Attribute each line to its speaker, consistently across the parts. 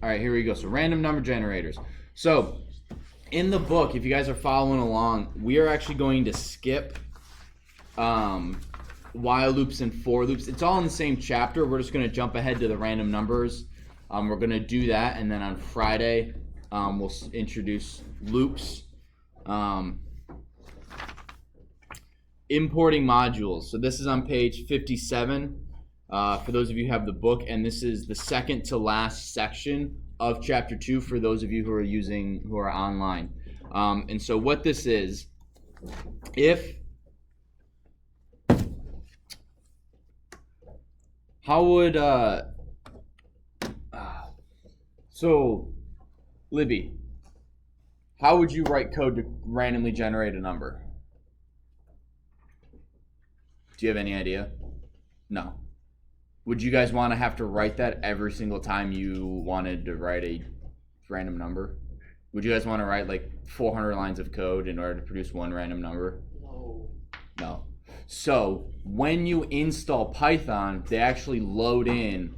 Speaker 1: All right, here we go. So random number generators. So in the book, if you guys are following along, we are actually going to skip while loops and for loops. It's all in the same chapter. We're just going to jump ahead to the random numbers. We're going to do that, and then on Friday, we'll introduce loops. Importing modules. So this is on page 57 for those of you who have the book, and this is the second to last section of chapter 2 for those of you who are online. And so what this is, so Libby, how would you write code to randomly generate a number? Do you have any idea? No. Would you guys want to have to write that every single time you wanted to write a random number? Would you guys want to write like 400 lines of code in order to produce one random number? No. So when you install Python, they actually load in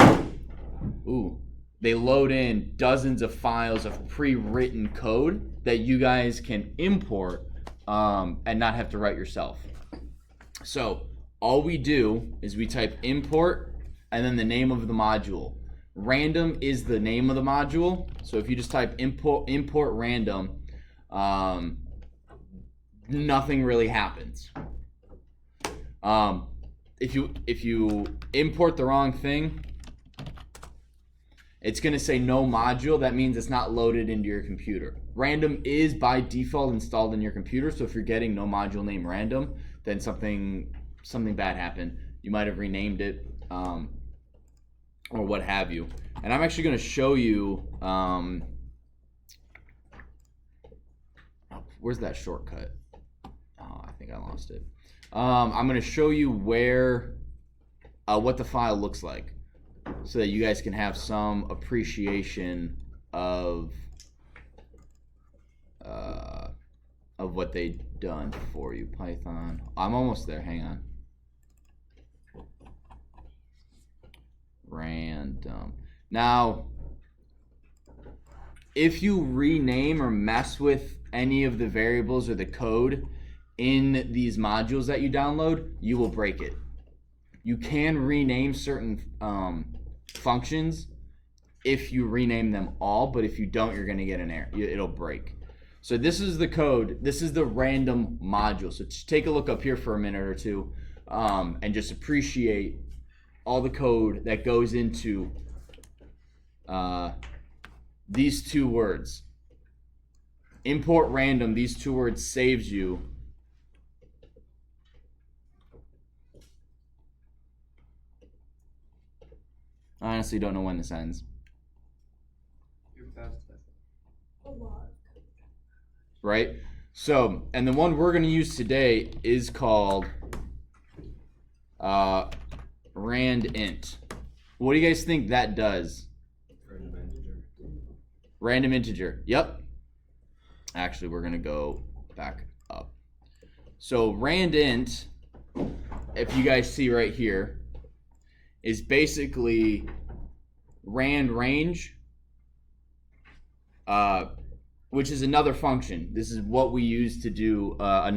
Speaker 1: dozens of files of pre-written code that you guys can import and not have to write yourself. So all we do is we type import and then the name of the module. Random is the name of the module. So if you just type import random, nothing really happens. If you import the wrong thing, it's going to say no module. That means it's not loaded into your computer. Random is by default installed in your computer. So if you're getting no module name random, then something bad happened. You might have renamed it or what have you. And I'm actually going to show you, where's that shortcut? Oh, I think I lost it. I'm going to show you what the file looks like so that you guys can have some appreciation of what they've done for you. Python. I'm almost there. Hang on. Random. Now, if you rename or mess with any of the variables or the code in these modules that you download, you will break it. You can rename certain functions if you rename them all, but if you don't, you're going to get an error. It'll break. So this is the code. This is the random module. So just take a look up here for a minute or two and just appreciate all the code that goes into these two words. Import random, these two words saves you I honestly don't know when this ends. Right? So, and the one we're going to use today is called randint. What do you guys think that does?
Speaker 2: Random integer.
Speaker 1: Random integer. Yep. Actually, we're going to go back up. So randint, if you guys see right here, is basically rand range, which is another function. This is what we use to do a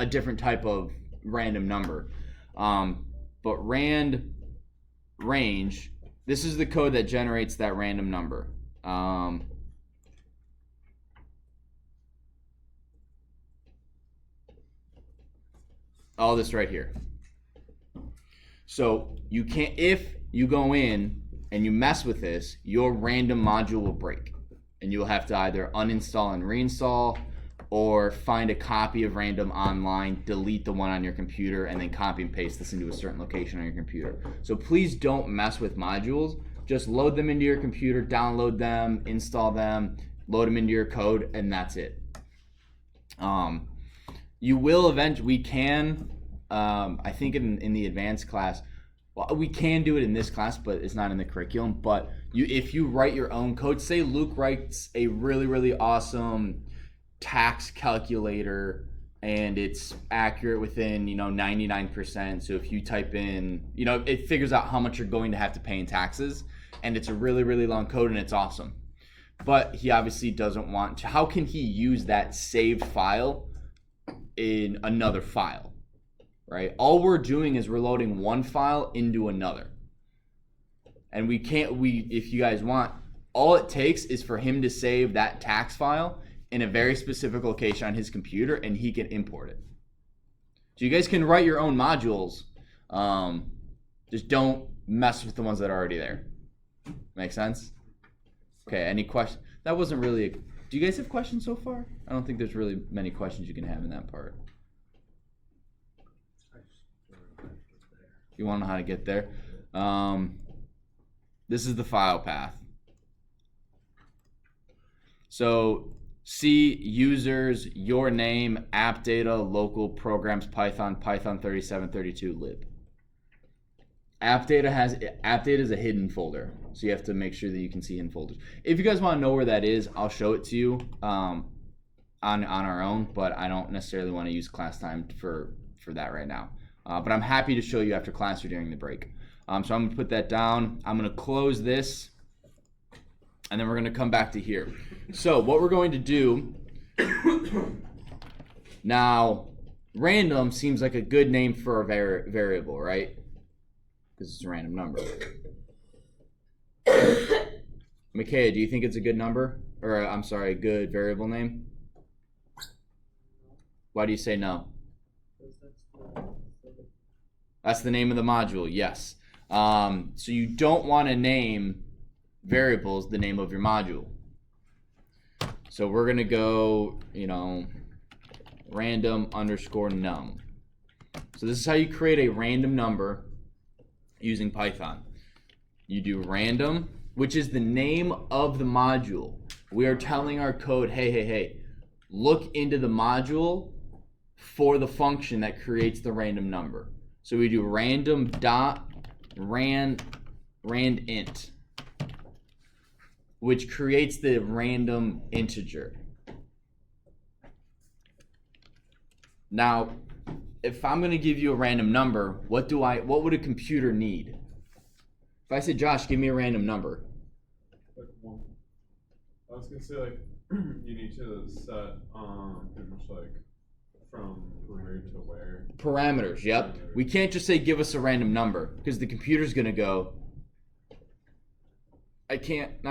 Speaker 1: different type of random number. But rand range, this is the code that generates that random number. All this right here. So you can't, if you go in and you mess with this, your random module will break. And you'll have to either uninstall and reinstall, or find a copy of random online, delete the one on your computer, and then copy and paste this into a certain location on your computer. So please don't mess with modules. Just load them into your computer, download them, install them, load them into your code, and that's it. You will eventually, we can, I think in the advanced class, well, we can do it in this class, but it's not in the curriculum. But if you write your own code, say Luke writes a really, really awesome tax calculator and it's accurate within 99%. So if you type in, it figures out how much you're going to have to pay in taxes. and it's a really, really long code, and it's awesome. But he obviously doesn't want to. How can he use that saved file in another file, right? All we're doing is we're loading one file into another. And if you guys want, all it takes is for him to save that tax file in a very specific location on his computer, and he can import it. So you guys can write your own modules. Just don't mess with the ones that are already there. Make sense? Okay, any questions? That wasn't really do you guys have questions so far? I don't think there's really many questions you can have in that part. You want to know how to get there? This is the file path. So C, users, your name, app data, local, programs, Python, Python 3732, lib. App data is a hidden folder, so you have to make sure that you can see hidden folders. If you guys want to know where that is, I'll show it to you on our own, but I don't necessarily want to use class time for that right now. But I'm happy to show you after class or during the break. So I'm going to put that down. I'm going to close this, and then we're going to come back to here. So what we're going to do now, random seems like a good name for a variable, right? Because it's a random number. Micaiah, do you think it's a good number? Or, I'm sorry, a good variable name? Why do you say no? That's the name of the module, yes. So you don't want to name variables the name of your module. So we're going to go, random underscore num. So this is how you create a random number using Python. You do random, which is the name of the module. We are telling our code, hey, look into the module for the function that creates the random number. So we do random dot randint, which creates the random integer. Now, if I'm going to give you a random number, what would a computer need? If I said, Josh, give me a random number.
Speaker 2: Like one. I was going to say, you need to set pretty much from where to where.
Speaker 1: Parameters, yep. We can't just say give us a random number, because the computer's going to go, I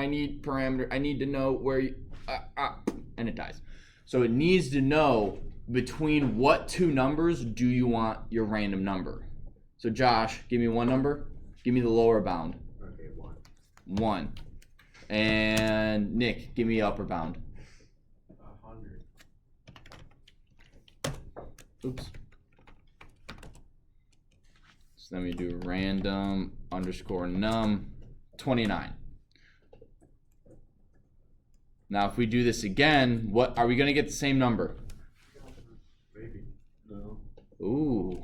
Speaker 1: need parameter, I need to know where you, and it dies. So it needs to know between what two numbers do you want your random number. So Josh, give me one number. Give me the lower bound.
Speaker 2: Okay, 1.
Speaker 1: 1. And Nick, give me upper bound.
Speaker 2: 100.
Speaker 1: Oops. So then we do random underscore num 29. Now if we do this again, what are we going to get the same number?
Speaker 2: Maybe. No.
Speaker 1: Ooh.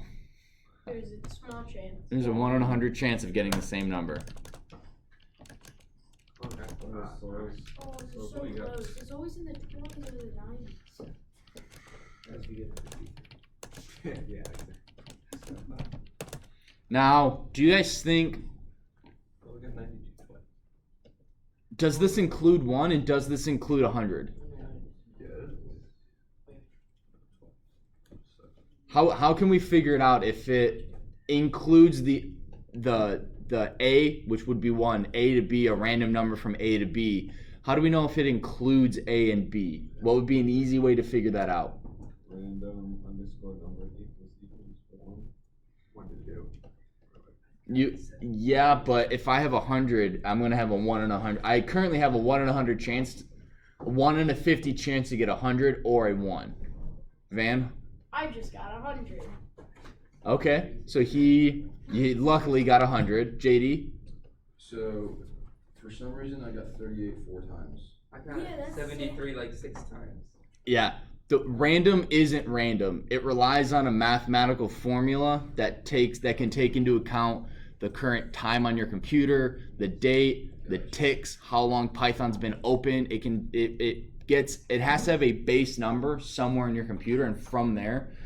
Speaker 3: There's a small chance.
Speaker 1: There's a 1 in 100 chance of getting the same number.
Speaker 2: Okay.
Speaker 3: Oh, it's so close. It's always in the 20s or the 90s.
Speaker 2: As we get to yeah.
Speaker 1: Now, do you guys think, does this include 1 and does this include 100? How can we figure it out if it includes the A, which would be 1, A to B, a random number from A to B? How do we know if it includes A and B? What would be an easy way to figure that out?
Speaker 2: Random underscore number equals 1 to 2.
Speaker 1: Yeah, but if I have 100, I'm gonna have a 1 in 100. I currently have a 1 in 100 chance, a 1 in a 50 chance to get 100 or a 1. Van?
Speaker 3: I just got 100.
Speaker 1: Okay, so he luckily got 100. JD?
Speaker 4: So, for some reason, I got 38 4 times.
Speaker 5: I got 73 6 times.
Speaker 1: Yeah, the random isn't random. It relies on a mathematical formula that can take into account the current time on your computer, the date, the ticks, how long Python's been open. It has to have a base number somewhere in your computer, and from there,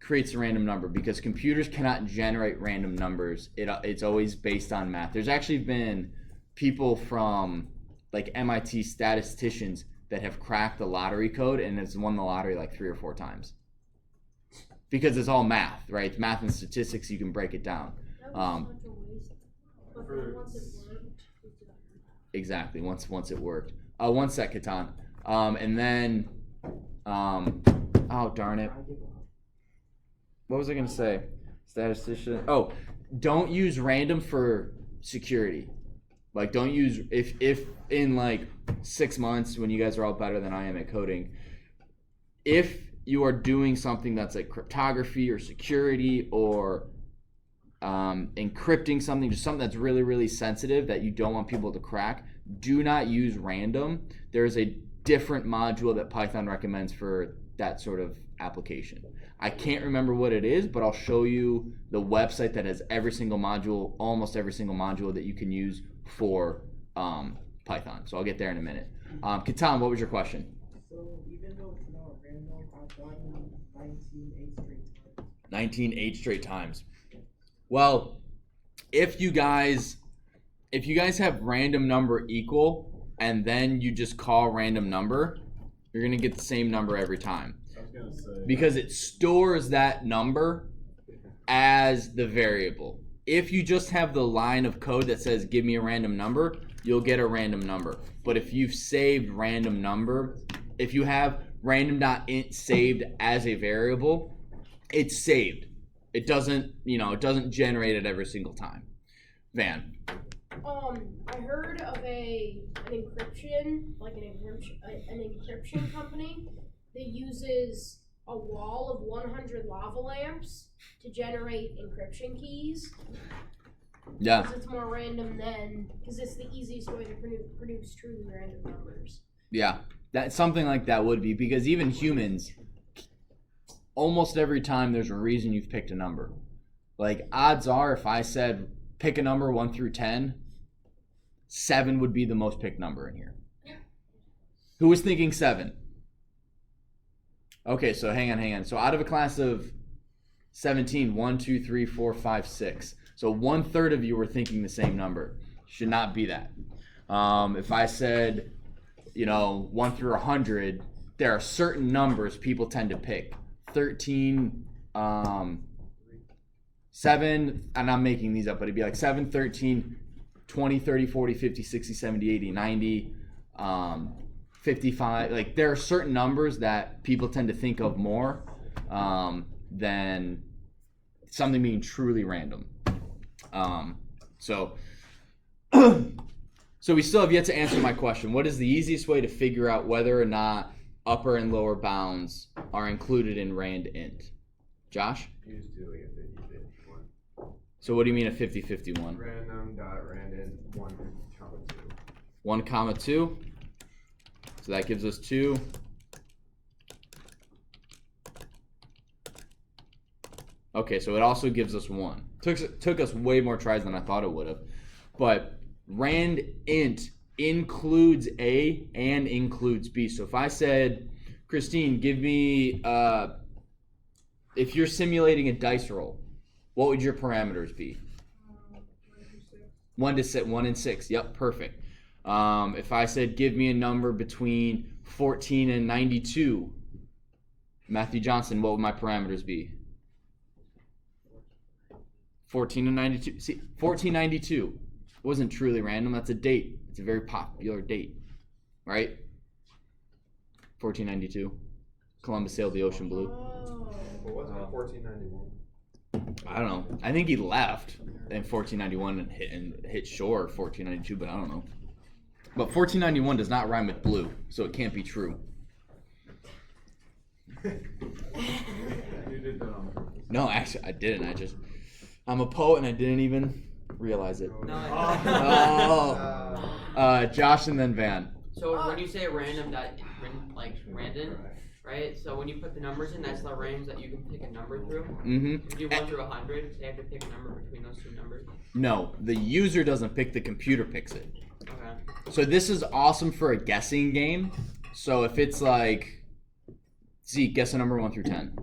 Speaker 1: creates a random number because computers cannot generate random numbers. It's always based on math. There's actually been people from like MIT statisticians that have cracked the lottery code and has won the lottery like 3 or 4 times. Because it's all math, right? It's math and statistics, you can break it down.
Speaker 3: That was such a waste. But then once it worked, it did.
Speaker 1: Exactly, once it worked. One sec, Catan. And then, oh darn it. What was I gonna say? Statistician. Oh, don't use random for security. Like, don't use if in like 6 months when you guys are all better than I am at coding, if you are doing something that's like cryptography or security or encrypting something, just something that's really, really sensitive that you don't want people to crack, do not use random. There's a different module that Python recommends for that sort of application. I can't remember what it is, but I'll show you the website that has every single module, almost every single module that you can use for Python. So I'll get there in a minute. Catan, what was your question?
Speaker 6: So even though it's not random, I've gotten 19 8 straight times.
Speaker 1: 19 8 straight times. Well, if you guys have random number equal and then you just call random number, you're gonna get the same number every time.
Speaker 2: I was gonna say.
Speaker 1: Because it stores that number as the variable. If you just have the line of code that says give me a random number, you'll get a random number. But if you've saved random number, if you have random.int saved as a variable, it's saved. It doesn't generate it every single time. Van.
Speaker 3: I heard of an encryption company that uses a wall of 100 lava lamps to generate encryption keys.
Speaker 1: Yeah.
Speaker 3: Because it's more random because it's the easiest way to produce truly random numbers.
Speaker 1: Yeah. That something like that would be, because even humans, almost every time there's a reason you've picked a number. Like, odds are if I said pick a number 1 through 10, 7 would be the most picked number in here. Who was thinking 7? Okay, so hang on. So out of a class of 17, 1, 2, 3, 4, 5, 6. So 1/3 of you were thinking the same number. Should not be that. If I said, 1 through 100, there are certain numbers people tend to pick. 13, 7, and I'm making these up, but it'd be like 7, 13, 20, 30, 40, 50, 60, 70, 80, 90, 55. Like, there are certain numbers that people tend to think of more than something being truly random. So we still have yet to answer my question. What is the easiest way to figure out whether or not upper and lower bounds are included in rand int? Josh?
Speaker 7: You just do like a 50-50 one.
Speaker 1: So what do you mean a 50-50 one?
Speaker 7: Random.random 1,2.
Speaker 1: 1, 2. So that gives us 2. Okay, so it also gives us 1. Took us way more tries than I thought it would have. But rand int includes A and includes B. So if I said, Christine, give me, if you're simulating a dice roll, what would your parameters be? 1 to 6. 1 and 6. Yep, perfect. If I said, give me a number between 14 and 92, Matthew Johnson, what would my parameters be? 14 and 92. See, 1492 wasn't truly random. That's a date. It's a very popular date, right? 1492. Columbus sailed the ocean blue.
Speaker 3: Oh.
Speaker 7: Well, what's 1491?
Speaker 1: I don't know. I think he left in 1491 and hit shore 1492, but I don't know. But 1491 does not rhyme with blue, so it can't be true.
Speaker 2: You did that on purpose.
Speaker 1: No, actually, I didn't. I'm a poet and I didn't even realize it.
Speaker 5: No,
Speaker 1: Oh. Josh and then Van.
Speaker 5: So when you say random, random, right? So when you put the numbers in, that's the range that you can pick a number through.
Speaker 1: Mm-hmm.
Speaker 5: If you do 1 through 100, they have to pick a number between those two numbers.
Speaker 1: No, the user doesn't pick, the computer picks it.
Speaker 5: Okay.
Speaker 1: So this is awesome for a guessing game. So if it's like, Zeke, guess a number 1 through 10.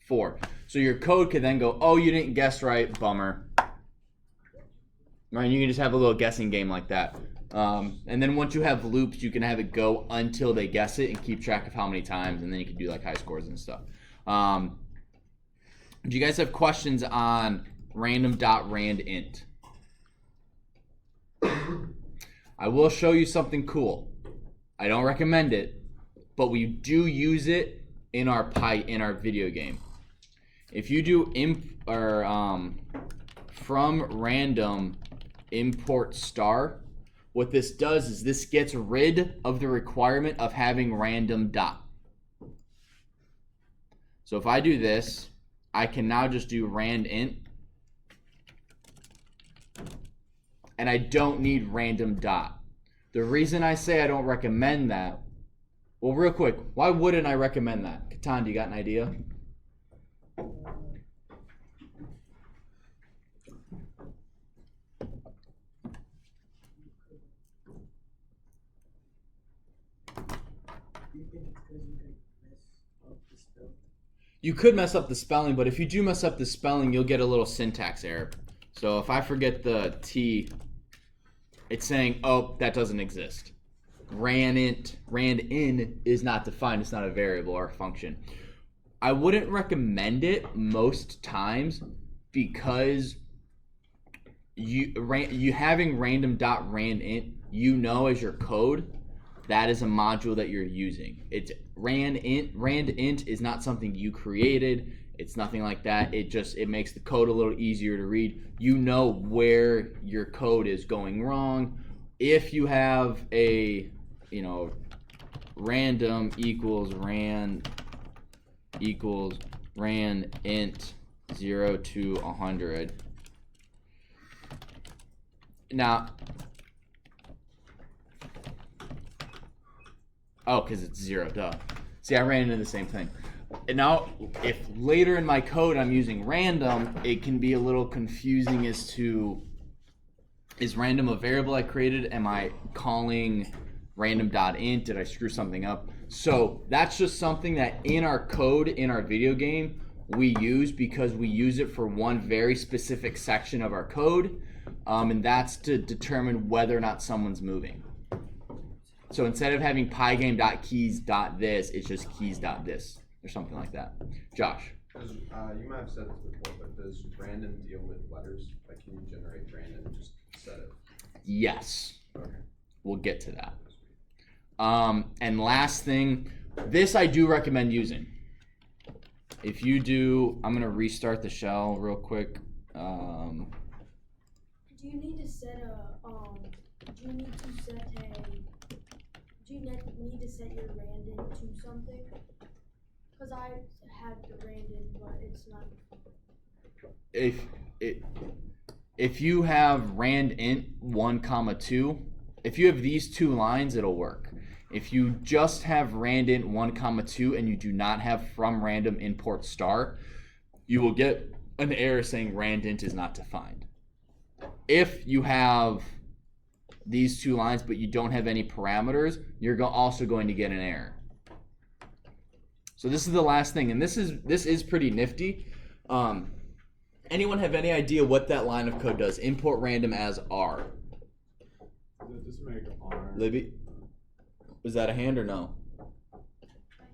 Speaker 1: 4. So your code could then go, oh, you didn't guess right, bummer. Right, and you can just have a little guessing game like that. And then once you have loops, you can have it go until they guess it and keep track of how many times, and then you can do like high scores and stuff. Do you guys have questions on random.randint? I will show you something cool. I don't recommend it, but we do use it in our video game. If you do from random import star, what this does is this gets rid of the requirement of having random dot. So if I do this, I can now just do randint, and I don't need random dot. The reason I say I don't recommend that, well, real quick, why wouldn't I recommend that? Katan, do you got an idea? You could mess up the spelling, but if you do mess up the spelling, you'll get a little syntax error. So if I forget the T, it's saying, oh, that doesn't exist. Randin is not defined. It's not a variable or a function. I wouldn't recommend it most times because you having random.randint, you know, as your code, that is a module that you're using. It's randint is not something you created. It's nothing like that. It makes the code a little easier to read. You know where your code is going wrong. If you have a, random equals randint 0 to 100. Now, because it's 0, duh. See, I ran into the same thing. And now, if later in my code I'm using random, it can be a little confusing as to, is random a variable I created? Am I calling random.int? Did I screw something up? So that's just something that in our code, in our video game, we use because we use it for one very specific section of our code, and that's to determine whether or not someone's moving. So instead of having pygame.keys.this, it's just keys.this or something like that. Josh.
Speaker 7: You might have said this before, but does random deal with letters? Like, can you generate random and just set it?
Speaker 1: Yes.
Speaker 7: Okay.
Speaker 1: We'll get to that. And last thing, this I do recommend using. If you do, I'm going to restart the shell real quick.
Speaker 3: Do you need to set your random to something? Because I have the random, but it's not.
Speaker 1: If you have randint 1, 2, if you have these two lines, it'll work. If you just have randint 1, 2 and you do not have from random import star, you will get an error saying randint is not defined. If you have these two lines but you don't have any parameters, you're also going to get an error. So this is the last thing, and this is pretty nifty. Anyone have any idea what that line of code does? Import random as R.
Speaker 2: Does it just make R?
Speaker 1: Libby, was that a hand or no?
Speaker 8: I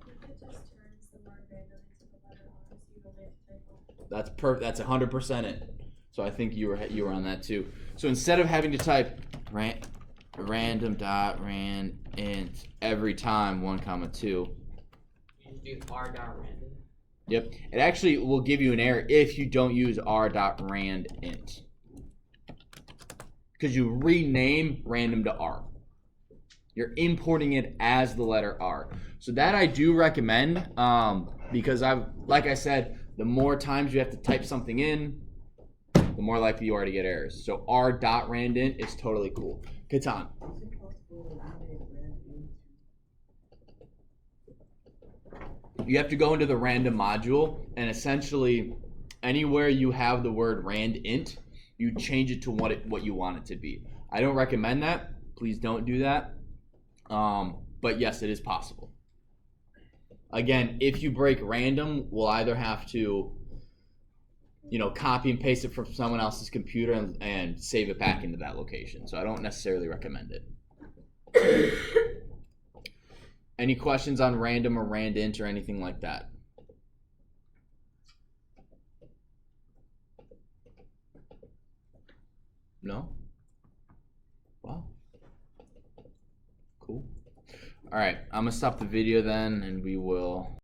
Speaker 8: think it just turns the word random into the letter R, so you only have to type one.
Speaker 1: That's 100% it. So I think you were on that too. So instead of having to type random.randint every time 1, 2.
Speaker 5: You just do r.random.
Speaker 1: Yep. It actually will give you an error if you don't use r.randint. Because you rename random to R. You're importing it as the letter R. So that I do recommend, because like I said, the more times you have to type something in, the more likely you are to get errors. So r.randint is totally cool. Katan.
Speaker 6: Is it possible to rename random?
Speaker 1: You have to go into the random module, and essentially anywhere you have the word randint, you change it to what you want it to be. I don't recommend that. Please don't do that. But yes, it is possible. Again, if you break random, we'll either have to, copy and paste it from someone else's computer and save it back into that location. So I don't necessarily recommend it. Any questions on random or randint or anything like that? No? Wow. Cool. All right, I'm gonna stop the video then, and we will